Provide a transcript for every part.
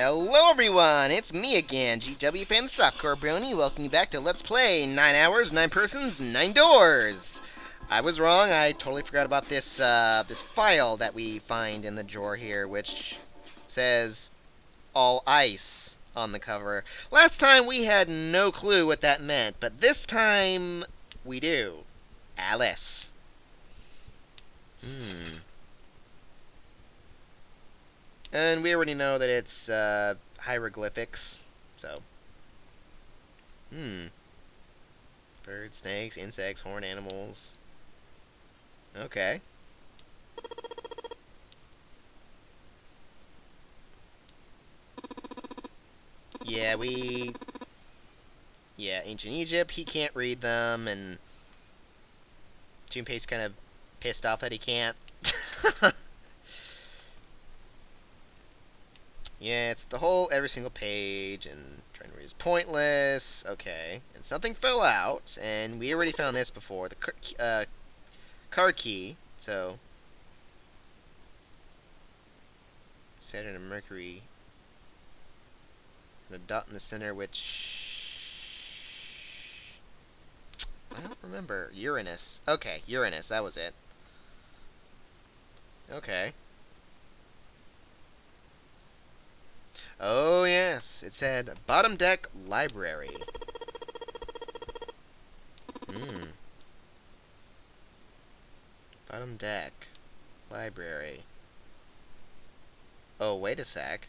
Hello everyone, it's me again, GW Fan Softcore Brony, welcoming you back to Let's Play 9 Hours, 9 Persons, 9 Doors! I was wrong, I totally forgot about this, this file that we find in the drawer here, which says all ice on the cover. Last time we had no clue what that meant, but this time we do. Alice. And we already know that it's hieroglyphics, so. Birds, snakes, insects, horned animals. Okay. Yeah, ancient Egypt, he can't read them, and Junpei's kind of pissed off that he can't. Yeah, it's the whole every single page, and trying to read is pointless. Okay, and something fell out, and we already found this before, the card key. So Saturn and Mercury, and a dot in the center, which I don't remember. Uranus. Okay, Uranus. That was it. Okay. Oh, yes. It said Bottom Deck Library. Bottom Deck Library. Oh, wait a sec.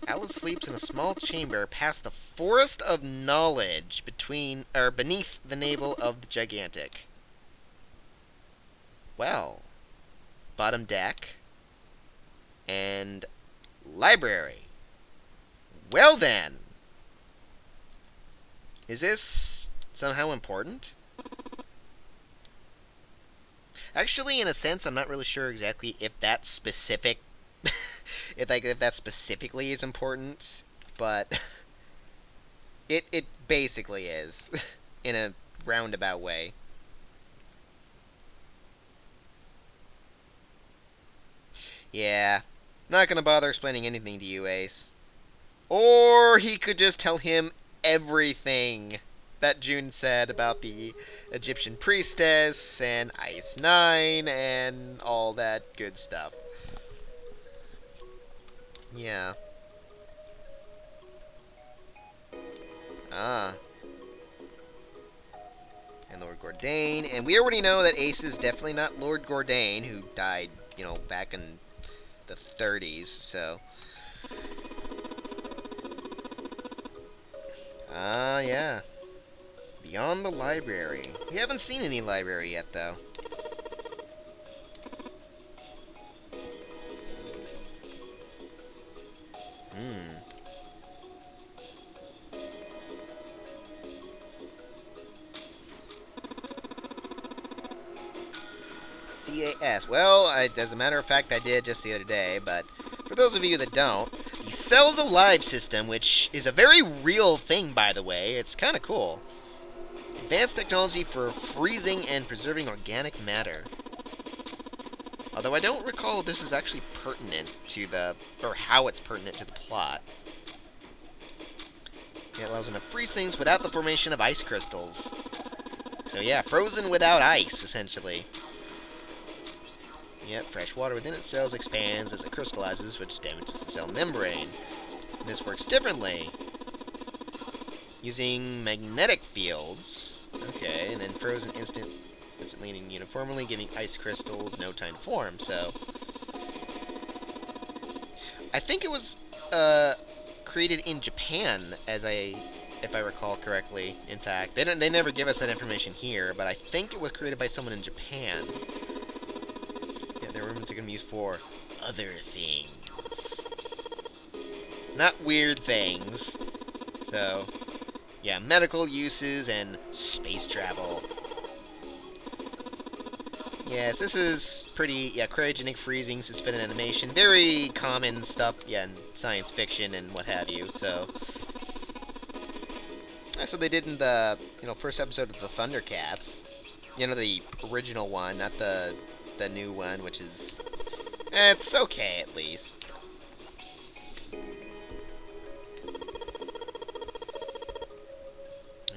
Alice sleeps in a small chamber past the Forest of Knowledge beneath the navel of the Gigantic. Well, Bottom Deck and library. Well then, is this somehow important? Actually, in a sense, I'm not really sure exactly if that specific, if that specifically is important, but it basically is, in a roundabout way. Yeah. Not gonna bother explaining anything to you, Ace. Or he could just tell him everything that June said about the Egyptian priestess and Ice 9 and all that good stuff. Yeah. Ah. And Lord Gordain. And we already know that Ace is definitely not Lord Gordain, who died, back in the 30s, so. Yeah. Beyond the library. We haven't seen any library yet, though. CAS. Well, as a matter of fact, I did just the other day, but for those of you that don't, the Cells Alive system, which is a very real thing, by the way, it's kind of cool. Advanced technology for freezing and preserving organic matter. Although I don't recall if this is actually pertinent to or how it's pertinent to the plot. It allows them to freeze things without the formation of ice crystals. So yeah, frozen without ice, essentially. Yep, fresh water within its cells expands as it crystallizes, which damages the cell membrane. This works differently. Using magnetic fields. Okay, and then frozen instantly and uniformly, giving ice crystals no time to form, so. I think it was created in Japan, if I recall correctly, in fact. They never give us that information here, but I think it was created by someone in Japan. Their runes are going to be used for other things. Not weird things. So, yeah, medical uses and space travel. Yes, this is pretty, cryogenic freezing, suspended animation. Very common stuff, in science fiction and what have you, so. That's what they did in the, first episode of the Thundercats. The original one, not the new one, which is... it's okay, at least.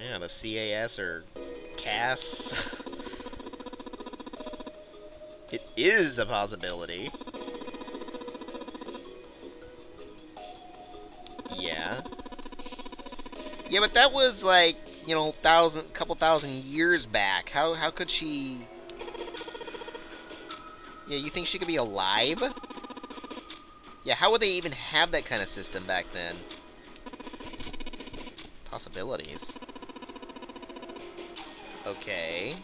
Yeah, the CAS or CAS. It is a possibility. Yeah. Yeah, but that was like, you know, couple thousand years back. How could she? Yeah, you think she could be alive? Yeah, how would they even have that kind of system back then? Possibilities. Okay.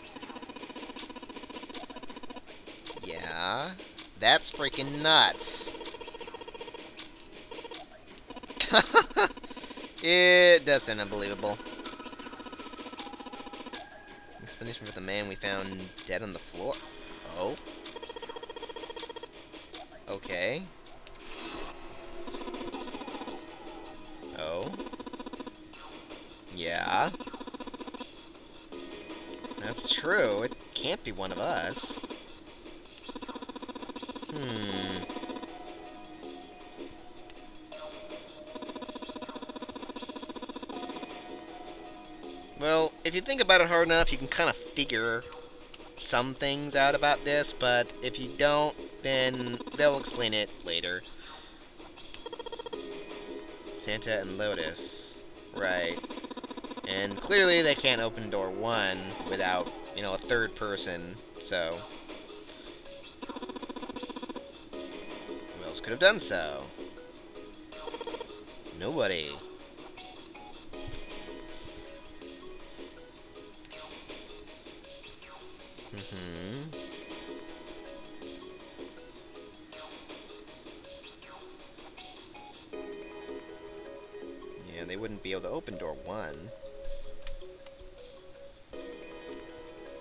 Yeah. That's freaking nuts. It does sound unbelievable. Explanation for the man we found dead on the floor. Oh. Okay. Oh. Yeah. That's true. It can't be one of us. Hmm. Well, if you think about it hard enough, you can kind of figure some things out about this, but if you don't, then they'll explain it later. Santa and Lotus. Right. And clearly they can't open door 1 without, you know, a third person, so who else could have done so? Nobody. Mm-hmm. Yeah, they wouldn't be able to open door 1.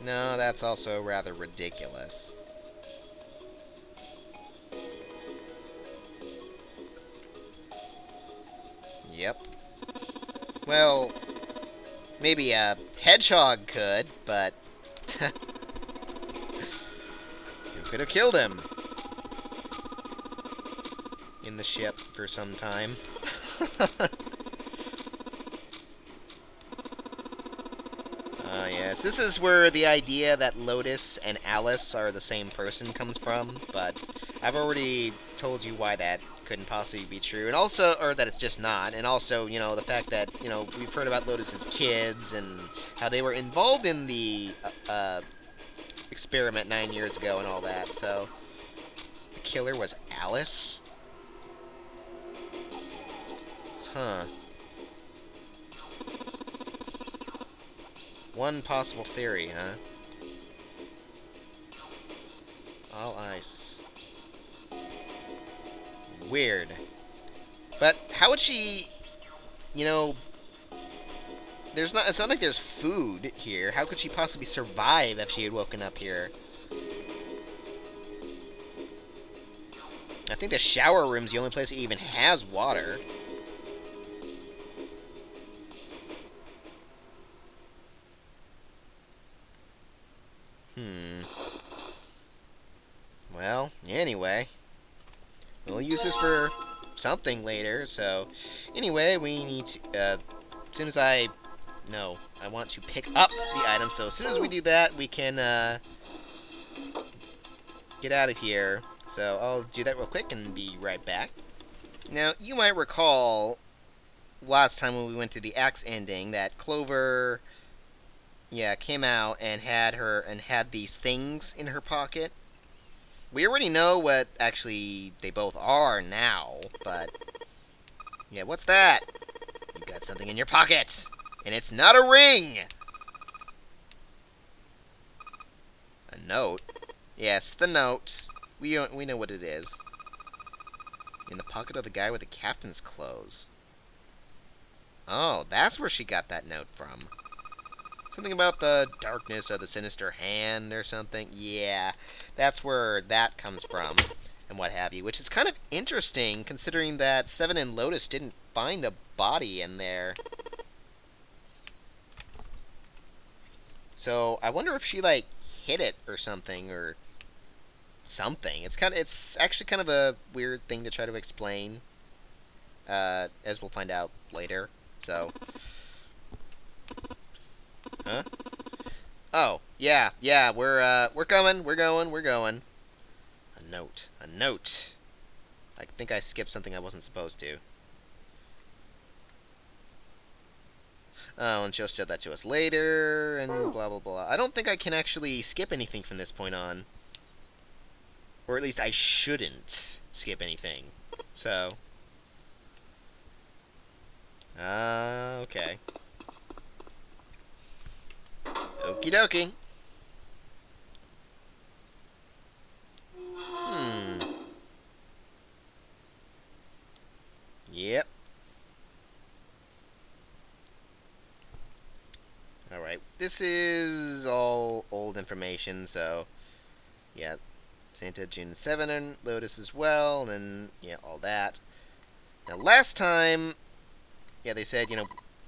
No, that's also rather ridiculous. Yep. Well, maybe a hedgehog could, but who could have killed him in the ship for some time? Yes, this is where the idea that Lotus and Alice are the same person comes from, but I've already told you why that couldn't possibly be true, and also, or that it's just not, and also, you know, the fact that, you know, we've heard about Lotus's kids and how they were involved in the experiment 9 years ago and all that, so the killer was Alice? Huh. One possible theory, huh? All ice. Weird. But how would she, you know, it's not like there's food here. How could she possibly survive if she had woken up here? I think the shower room's the only place that even has water. Well, anyway. We'll use this for something later, so... Anyway, we need to... as soon as I... No, I want to pick up the item, so as soon as we do that, we can, get out of here. So I'll do that real quick and be right back. Now, you might recall last time when we went through the Axe ending that Clover... Yeah, came out and had these things in her pocket. We already know what actually they both are now, but yeah, what's that? You've got something in your pocket, and it's not a ring. A note? Yes, the note. We know what it is. In the pocket of the guy with the captain's clothes. Oh, that's where she got that note from. Something about the darkness of the sinister hand or something. Yeah, that's where that comes from and what have you. Which is kind of interesting considering that Seven and Lotus didn't find a body in there. So I wonder if she like hit it or something or something. It's actually kind of a weird thing to try to explain. As we'll find out later. So Huh? Oh, yeah, yeah, we're coming, we're going. A note, a note. I think I skipped something I wasn't supposed to. Oh, and she'll show that to us later, and blah, blah, blah. I don't think I can actually skip anything from this point on. Or at least I shouldn't skip anything. So. Okay. Okie dokie. Yep. Alright. This is all old information, so. Yeah. Santa June 7 and Lotus as well, and yeah, all that. Now, last time, yeah, they said,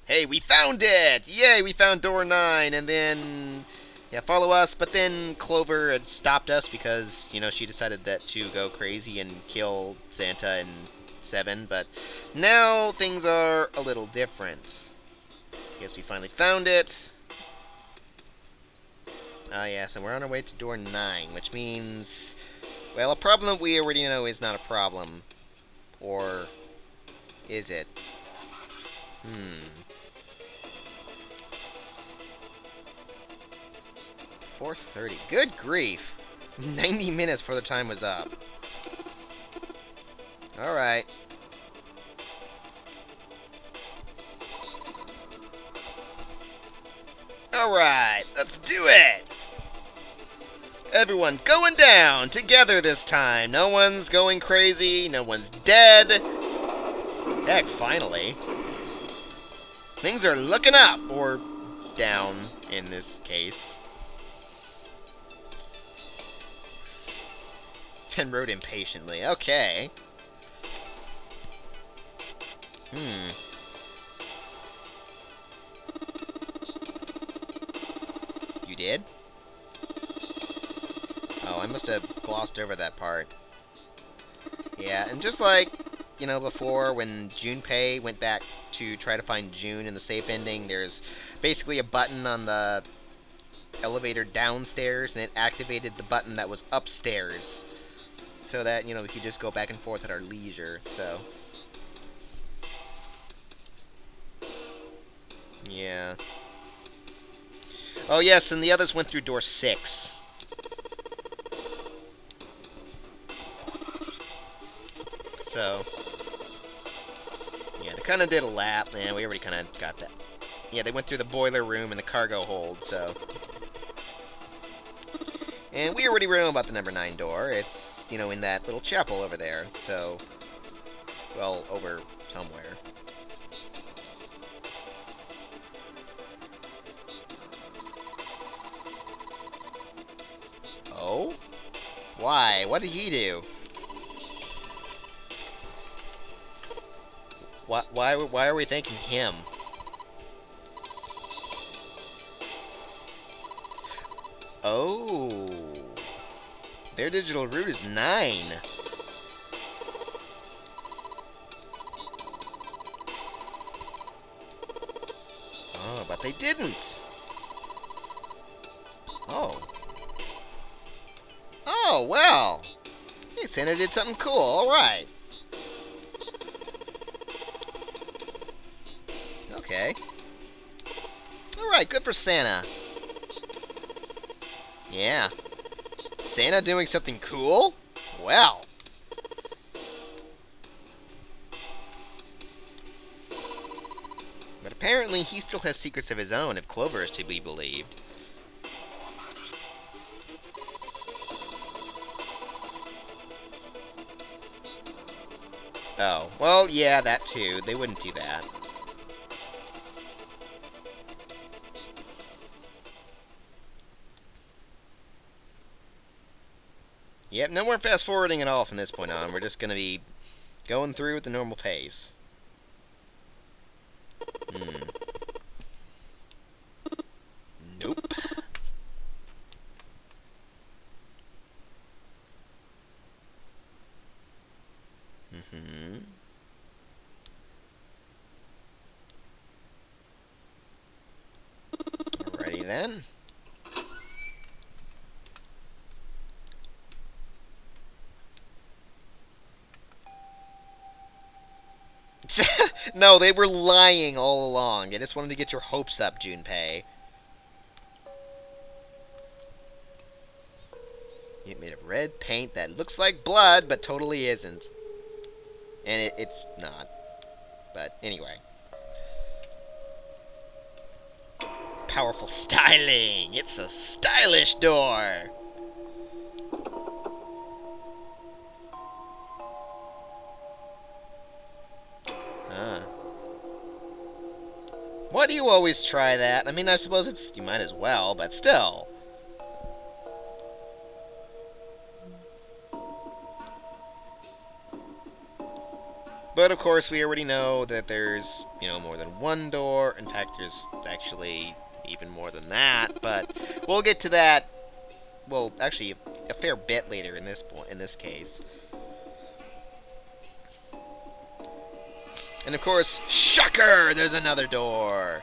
hey, we found it! Yay, we found door 9, and then, yeah, follow us, but then Clover had stopped us because, she decided to go crazy and kill Santa and 7, but now things are a little different. Guess we finally found it. Yes, and we're on our way to door 9, which means, well, a problem that we already know is not a problem. Or is it? 4:30. Good grief. 90 minutes before the time was up. Alright. Alright, let's do it! Everyone going down together this time. No one's going crazy. No one's dead. Heck, finally. Things are looking up, or down in this case. Ken wrote impatiently. Okay. You did? Oh, I must have glossed over that part. Yeah, and just like, before, when Junpei went back to try to find June in the safe ending, there's basically a button on the elevator downstairs, and it activated the button that was upstairs. So that, we could just go back and forth at our leisure, so. Yeah. Oh, yes, and the others went through door 6. So, yeah, they kind of did a lap. Yeah, we already kind of got that. Yeah, they went through the boiler room and the cargo hold, so. And we already know about the number 9 door. It's, in that little chapel over there, so. Well, over somewhere. Oh? Why? What did he do? Why are we thanking him? Oh. Their digital root is 9. Oh, but they didn't. Oh. Oh, well. Hey, Santa did something cool. Alright. Okay. Alright, good for Santa. Yeah. Santa doing something cool? Well. But apparently he still has secrets of his own, if Clover is to be believed. Oh, well, yeah, that too. They wouldn't do that. Yep, no more fast-forwarding at all from this point on. We're just going to be going through at the normal pace. Nope. Alrighty. then. No, they were lying all along. I just wanted to get your hopes up, Junpei. It made of red paint that looks like blood, but totally isn't. And it's not. But anyway. Powerful styling! It's a stylish door! Huh. Why do you always try that? I mean, I suppose you might as well, but still. But of course, we already know that there's, more than one door. In fact, there's actually even more than that. But we'll get to that. Well, actually, a fair bit later in this case. And of course, shocker! There's another door.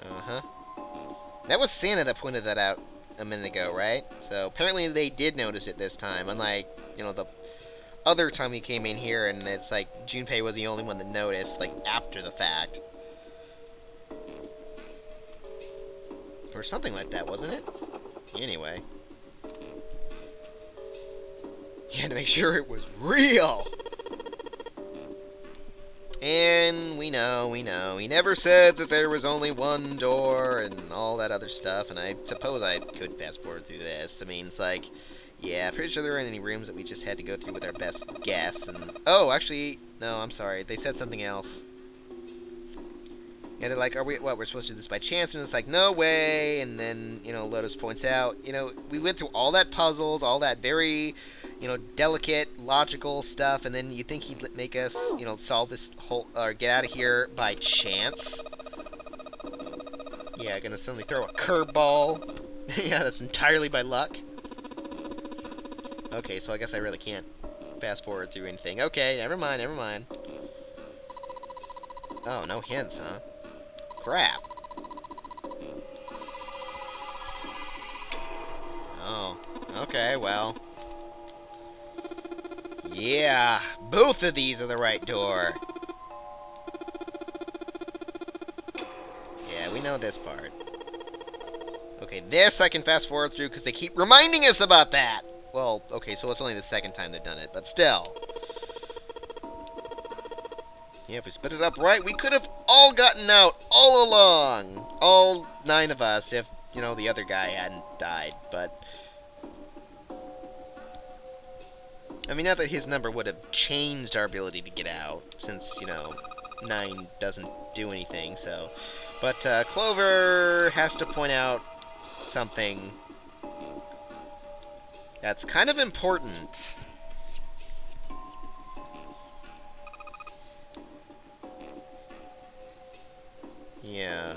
Uh-huh. That was Santa that pointed that out a minute ago, right? So apparently they did notice it this time, unlike, the other time we came in here and it's like Junpei was the only one that noticed, like, after the fact. Or something like that, wasn't it? Anyway. You had to make sure it was real! And we know. He never said that there was only one door and all that other stuff, and I suppose I could fast forward through this. I mean, it's like, yeah, pretty sure there weren't any rooms that we just had to go through with our best guess, and... Oh, actually, no, I'm sorry. They said something else. Yeah, they're like, we're supposed to do this by chance? And it's like, no way, and then, Lotus points out, we went through all that puzzles, all that very... delicate, logical stuff, and then you think he'd make us, solve this whole, or get out of here by chance? Yeah, gonna suddenly throw a curveball. Yeah, that's entirely by luck. Okay, so I guess I really can't fast forward through anything. Okay, never mind. Oh, no hints, huh? Crap. Oh, okay, well... Yeah, both of these are the right door. Yeah, we know this part. Okay, this I can fast forward through because they keep reminding us about that. Well, okay, so it's only the second time they've done it, but still. Yeah, if we split it up right, we could have all gotten out all along. All 9 of us if, the other guy hadn't died, but... I mean, not that his number would have changed our ability to get out, since, 9 doesn't do anything, so... But, Clover has to point out something that's kind of important. Yeah.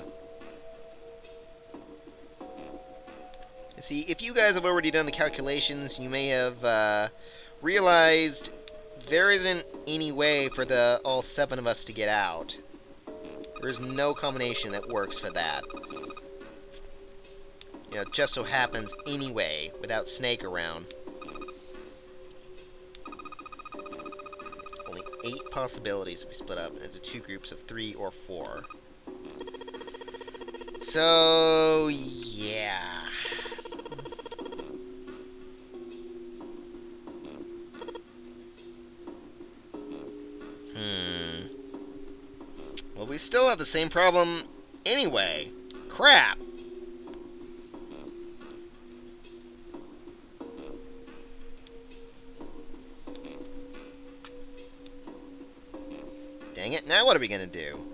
See, if you guys have already done the calculations, you may have, realized there isn't any way for all 7 of us to get out. There's no combination that works for that. It just so happens anyway, without Snake around. Only 8 possibilities if we split up into 2 groups of 3 or 4. So, yeah. Well, we still have the same problem anyway. Crap! Dang it, now what are we gonna do?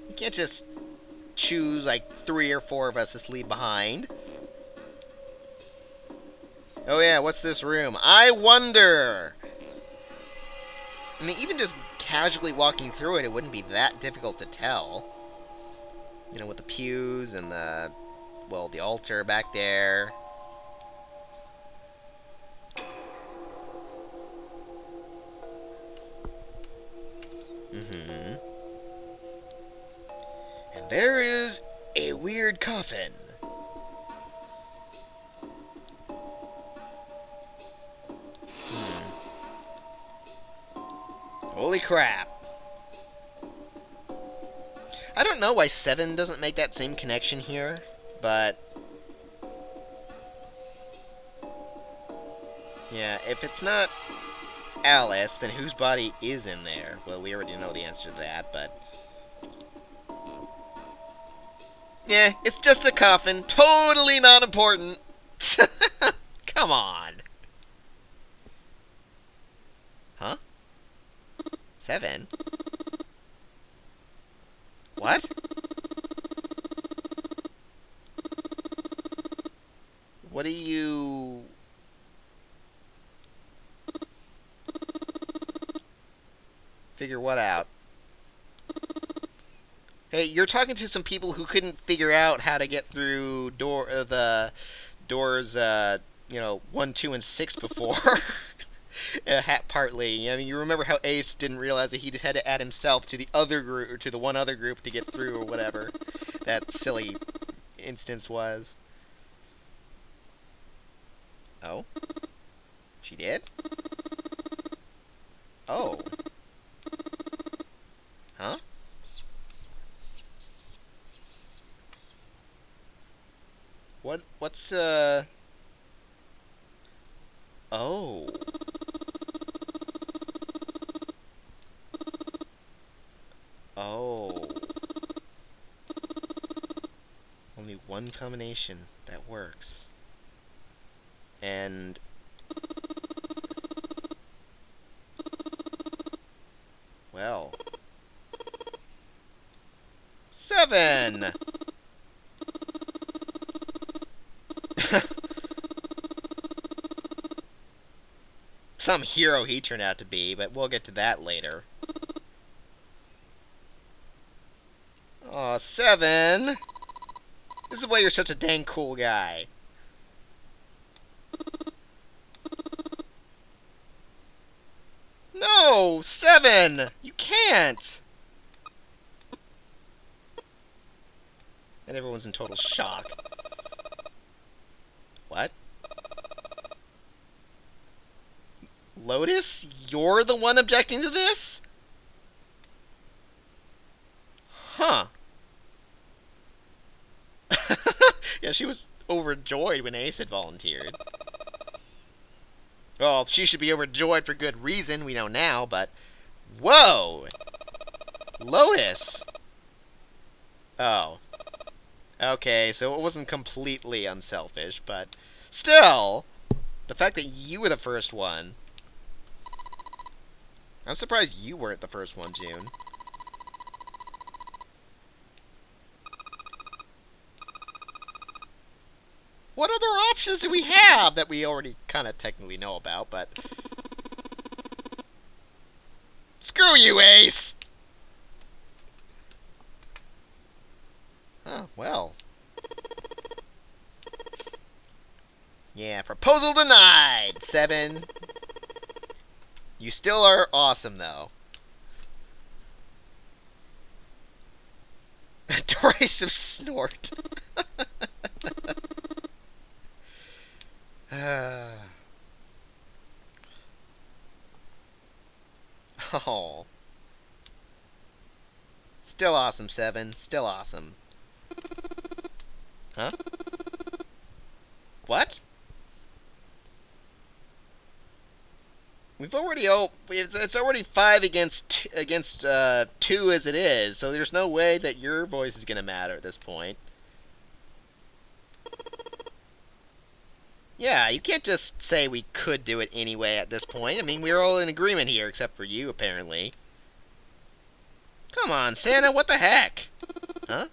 You can't just choose, like, 3 or 4 of us to leave behind. Oh yeah, what's this room? I wonder! I mean, even just casually walking through it, it wouldn't be that difficult to tell. With the pews and the altar back there. Mm-hmm. And there is a weird coffin. Holy crap. I don't know why 7 doesn't make that same connection here, but... yeah, if it's not Alice, then whose body is in there? Well, we already know the answer to that, but... yeah, it's just a coffin. Totally not important. Come on. Huh? 7? What? What do you... figure what out? Hey, you're talking to some people who couldn't figure out how to get through the doors, 1, 2, and 6 before. Partly. I mean, you remember how Ace didn't realize that he just had to add himself to the other group, or to the one other group to get through, or whatever that silly instance was. Oh? She did? Oh. Huh? What's, oh. Oh. Only one combination that works. And... well... 7! Some hero he turned out to be, but we'll get to that later. Aw, 7! This is why you're such a dang cool guy. No! 7! You can't! And everyone's in total shock. What? Lotus? You're the one objecting to this? Huh. Yeah, she was overjoyed when Ace had volunteered. Well, she should be overjoyed for good reason, we know now, but... whoa! Lotus! Oh. Okay, so it wasn't completely unselfish, but... still! The fact that you were the first one... I'm surprised you weren't the first one, June. What other options do we have that we already kind of technically know about, but... screw you, Ace! Oh, well. Yeah, proposal denied! 7. You still are awesome, though. Derisive snort. Oh. Still awesome, 7. Still awesome. Huh? What? We've already it's already 5 against 2 as it is, so there's no way that your voice is gonna matter at this point. Yeah, you can't just say we could do it anyway at this point. I mean, we're all in agreement here, except for you, apparently. Come on, Santa, what the heck? Huh?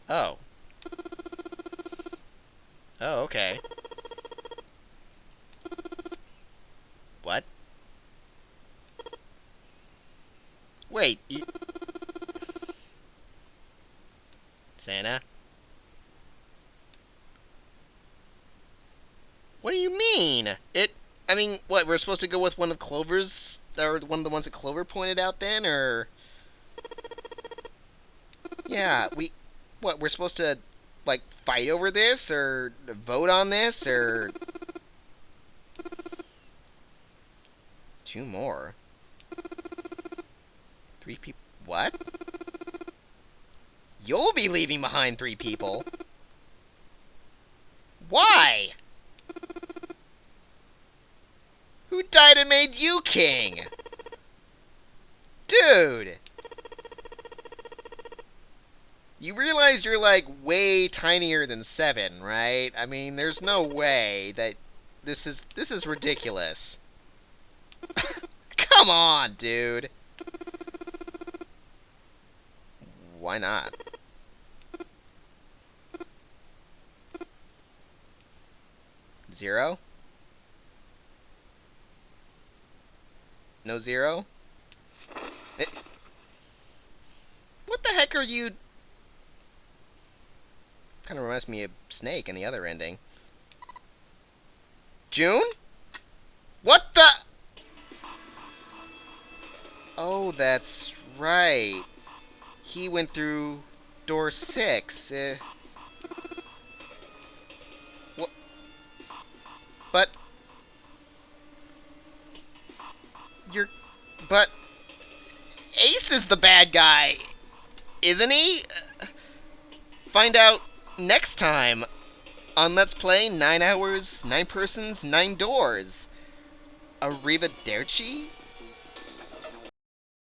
Oh. Oh, okay. What? Wait, Santa? What do you mean? I mean, what, we're supposed to go with one of Clover's or one of the ones that Clover pointed out then, or yeah, we're supposed to like fight over this or vote on this or two more. Three people. What? You'll be leaving behind 3 people. Why? Who died and made you king? Dude! You realize you're like way tinier than 7, right? I mean, there's no way that this is ridiculous. Come on, dude. Why not? Zero? No zero? What the heck are you... Kind of reminds me of Snake in the other ending. June? What the... Oh, that's right. He went through door 6. What? But... But... Ace is the bad guy, isn't he? Find out next time on Let's Play 9 Hours, 9 Persons, 9 Doors. Arrivederci?